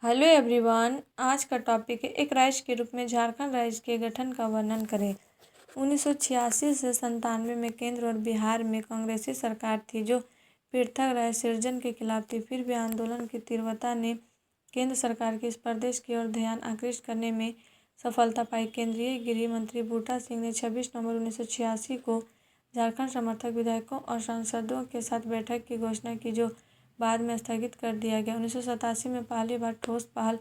Hello everyone. आज का topic है एक राज्य के रूप में झारखंड राज्य के गठन का वर्णन करें। 1986 से 97 में केंद्र और बिहार में कांग्रेसी सरकार थी जो पृथक राज्य सृजन के खिलाफ थी। फिर भी आंदोलन की तीव्रता ने केंद्र सरकार के इस प्रदेश की ओर ध्यान आकृष्ट करने में सफलता पाई। केंद्रीय गृह मंत्री बूटा सिंह ने 26 नवंबर 1986 को झारखंड समर्थक विधायकों और सांसदों के साथ बैठक की घोषणा की, जो बाद में स्थगित कर दिया गया। 1987 में पहली बार ठोस पहल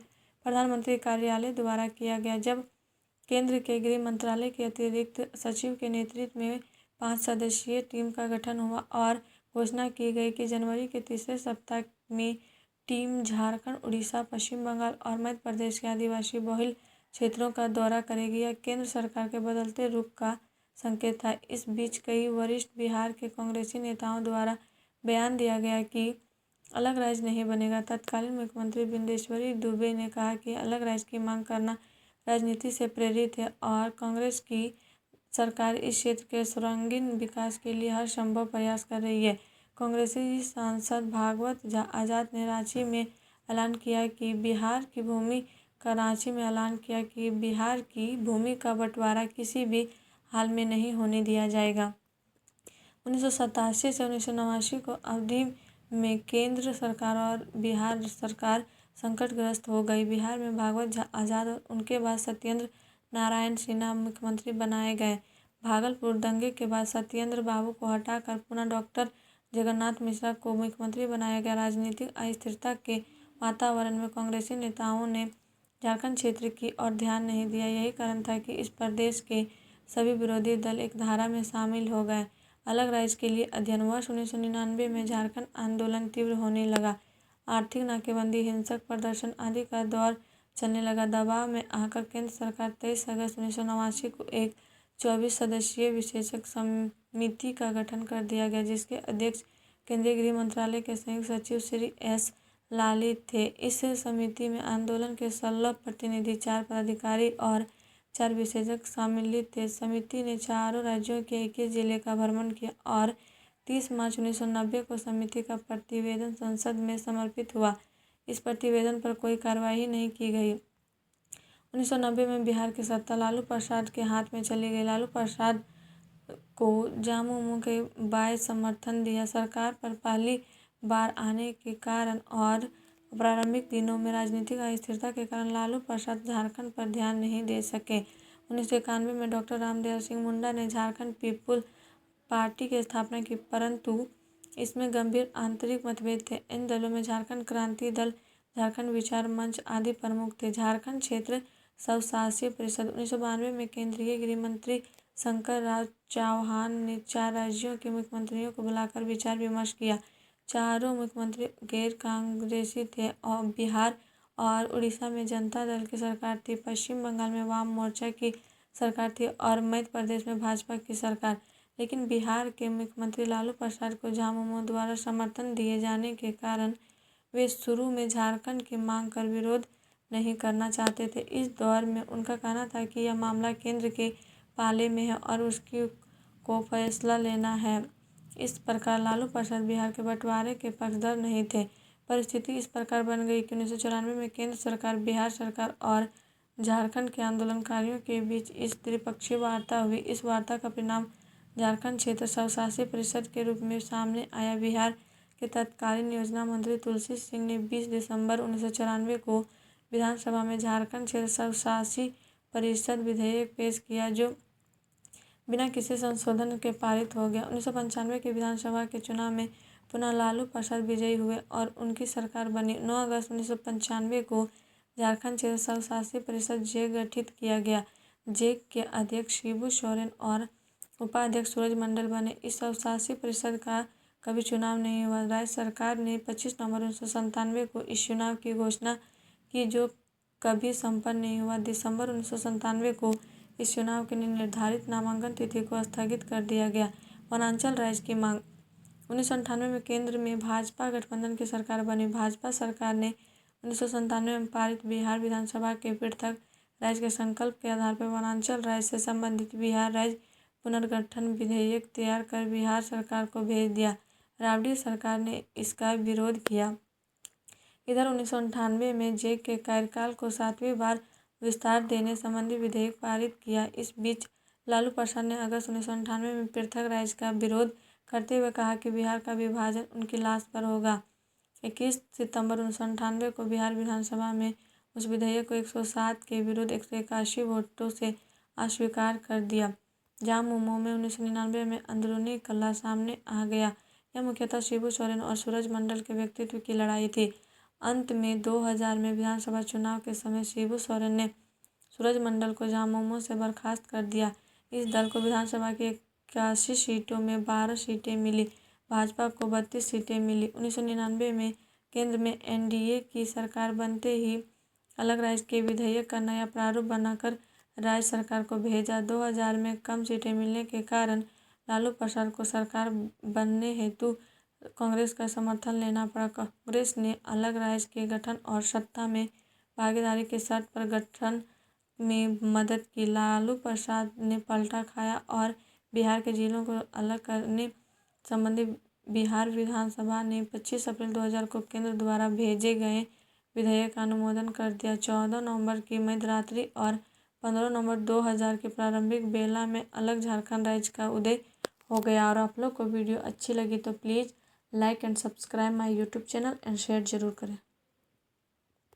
प्रधानमंत्री कार्यालय द्वारा किया गया, जब केंद्र के गृह मंत्रालय के अतिरिक्त सचिव के नेतृत्व में 5 सदस्यीय टीम का गठन हुआ और घोषणा की गई कि जनवरी के तीसरे सप्ताह में टीम झारखंड, उड़ीसा, पश्चिम बंगाल और मध्य प्रदेश के आदिवासी बहुल क्षेत्रों का दौरा करेगी। यह केंद्र सरकार के बदलते रुख का संकेत था। इस बीच कई वरिष्ठ बिहार के कांग्रेसी नेताओं द्वारा बयान दिया गया कि अलग राज्य नहीं बनेगा। तत्कालीन मुख्यमंत्री बिंदेश्वरी दुबे ने कहा कि अलग राज्य की मांग करना राजनीति से प्रेरित है और कांग्रेस की सरकार इस क्षेत्र के सर्वांगीण विकास के लिए हर संभव प्रयास कर रही है। कांग्रेसी सांसद भागवत आजाद ने रांची में ऐलान किया कि बिहार की भूमि का बंटवारा किसी भी हाल में नहीं होने दिया जाएगा। 1987 से 1989 को अवधि में केंद्र सरकार और बिहार सरकार संकटग्रस्त हो गई। बिहार में भागवत आजाद और उनके बाद सत्येंद्र नारायण सिन्हा मुख्यमंत्री बनाए गए। भागलपुर दंगे के बाद सत्येंद्र बाबू को हटाकर पुनः डॉक्टर जगन्नाथ मिश्रा को मुख्यमंत्री बनाया गया। राजनीतिक अस्थिरता के वातावरण में कांग्रेसी नेताओं ने झारखंड क्षेत्र की ओर ध्यान नहीं दिया। यही कारण था कि इस प्रदेश के सभी विरोधी दल एक धारा में शामिल हो गए। अलग राज्य के लिए अध्ययन। वर्ष 1999 में झारखंड आंदोलन तीव्र होने लगा। आर्थिक नाकेबंदी, हिंसक प्रदर्शन आदि का दौर चलने लगा। दबाव में आकर केंद्र सरकार 23 अगस्त 1989 को एक 24 सदस्यीय विशेषज्ञ समिति का गठन कर दिया गया, जिसके अध्यक्ष केंद्रीय गृह मंत्रालय के संयुक्त सचिव श्री एस ललित थे। इस समिति में आंदोलन के 16 प्रतिनिधि, 4 पदाधिकारी और 4 विशेषज्ञ सम्मिलित थे। समिति ने चारों राज्यों के 21 जिले का भ्रमण किया और 30 मार्च 1990 को समिति का प्रतिवेदन संसद में समर्पित हुआ। इस प्रतिवेदन पर कोई कार्रवाई नहीं की गई। 1990 में बिहार की सत्ता लालू प्रसाद के हाथ में चली गई। लालू प्रसाद को झामुमो के बाय समर्थन दिया। सरकार पर पहली बार आने के कारण और प्रारंभिक दिनों में राजनीतिक अस्थिरता के कारण लालू प्रसाद झारखंड पर ध्यान नहीं दे सके। 1991 में डॉक्टर रामदयाल सिंह मुंडा ने झारखंड पीपुल्स पार्टी की स्थापना की, परंतु इसमें गंभीर आंतरिक मतभेद थे। इन दलों में झारखंड क्रांति दल, झारखंड विचार मंच आदि प्रमुख थे। झारखंड क्षेत्र स्वशासी परिषद। 1992 में केंद्रीय गृह मंत्री शंकर राव चौहान ने 4 राज्यों के मुख्यमंत्रियों को बुलाकर विचार विमर्श किया। चारों मुख्यमंत्री गैर कांग्रेसी थे और बिहार और उड़ीसा में जनता दल की सरकार थी। पश्चिम बंगाल में वाम मोर्चा की सरकार थी और मध्य प्रदेश में भाजपा की सरकार। लेकिन बिहार के मुख्यमंत्री लालू प्रसाद को झामुमो द्वारा समर्थन दिए जाने के कारण वे शुरू में झारखंड की मांग कर विरोध नहीं करना चाहते थे। इस दौर में उनका कहना था कि यह मामला केंद्र के पाले में है और उसकी को फैसला लेना है। इस प्रकार लालू प्रसाद बिहार के बंटवारे के पक्षधर नहीं थे। परिस्थिति इस प्रकार बन गई कि 1994 में केंद्र सरकार, बिहार सरकार और झारखंड के आंदोलनकारियों के बीच इस त्रिपक्षीय वार्ता हुई। इस वार्ता का परिणाम झारखंड क्षेत्र स्वशासी परिषद के रूप में सामने आया। बिहार के तत्कालीन योजना मंत्री तुलसी सिंह ने 20 दिसंबर 1994 को विधानसभा में झारखंड क्षेत्र स्वशासी परिषद विधेयक पेश किया, जो बिना किसी संशोधन के पारित हो गया। 1995 के विधानसभा के चुनाव में पुनः लालू प्रसाद विजयी हुए और उनकी सरकार बनी। 9 अगस्त 1995 को झारखंड क्षेत्र स्वशासी परिषद जेक गठित किया गया। जेक के अध्यक्ष शिबू सोरेन और उपाध्यक्ष सूरज मंडल बने। इस स्वशासी परिषद का कभी चुनाव नहीं हुआ। राज्य सरकार ने 25 नवंबर 1997 को इस चुनाव की घोषणा की, जो कभी संपन्न नहीं हुआ। दिसंबर 1997 को इस चुनाव के लिए निर्धारित नामांकन तिथि को स्थगित कर दिया गया। वनांचल राज्य की मांग। 1998 में केंद्र में भाजपा गठबंधन की सरकार बनी। भाजपा सरकार ने 1997 में पारित बिहार विधानसभा के पृथक राज्य के संकल्प के आधार पर वनांचल राज्य से संबंधित बिहार राज्य पुनर्गठन विधेयक तैयार कर बिहार सरकार को भेज दिया। राबड़ी सरकार ने इसका विरोध किया। इधर 1998 में जे के कार्यकाल को 7वीं बार विस्तार देने संबंधी विधेयक पारित किया। इस बीच लालू प्रसाद ने अगस्त 1998 में पृथक राज्य का विरोध करते हुए कहा कि बिहार का विभाजन उनकी लाश पर होगा। 21 सितंबर 1998 को बिहार विधानसभा में उस विधेयक को 107 के विरुद्ध 181 वोटों से अस्वीकार कर दिया। जामुमो में 1999 में अंदरूनी कलह सामने आ गया। यह मुख्यतः शिबू सोरेन और सूरज मंडल के व्यक्तित्व की लड़ाई थी। अंत में 2000 में विधानसभा चुनाव के समय शिबू सोरेन ने सूरज मंडल को जामुमो से बर्खास्त कर दिया। इस दल को विधानसभा की 81 सीटों में 12 सीटें मिली। भाजपा को 32 सीटें मिली। 1999 में केंद्र में एनडीए की सरकार बनते ही अलग राज्य के विधेयक का नया प्रारूप बनाकर राज्य सरकार को भेजा। 2000 में कम सीटें मिलने के कारण लालू प्रसाद को सरकार बनने हेतु कांग्रेस का समर्थन लेना पड़ा। कांग्रेस ने अलग राज्य के गठन और सत्ता में भागीदारी के शर्त पर गठन में मदद की। लालू प्रसाद ने पलटा खाया और बिहार के जिलों को अलग करने संबंधी बिहार विधानसभा ने 25 अप्रैल 2000 को केंद्र द्वारा भेजे गए विधेयक का अनुमोदन कर दिया। 14 नवंबर की मध्यरात्रि और 15 नवंबर 2000 के प्रारंभिक बेला में अलग झारखंड राज्य का उदय हो गया। और आप लोग को वीडियो अच्छी लगी तो please like and subscribe my YouTube channel and share जरूर करें।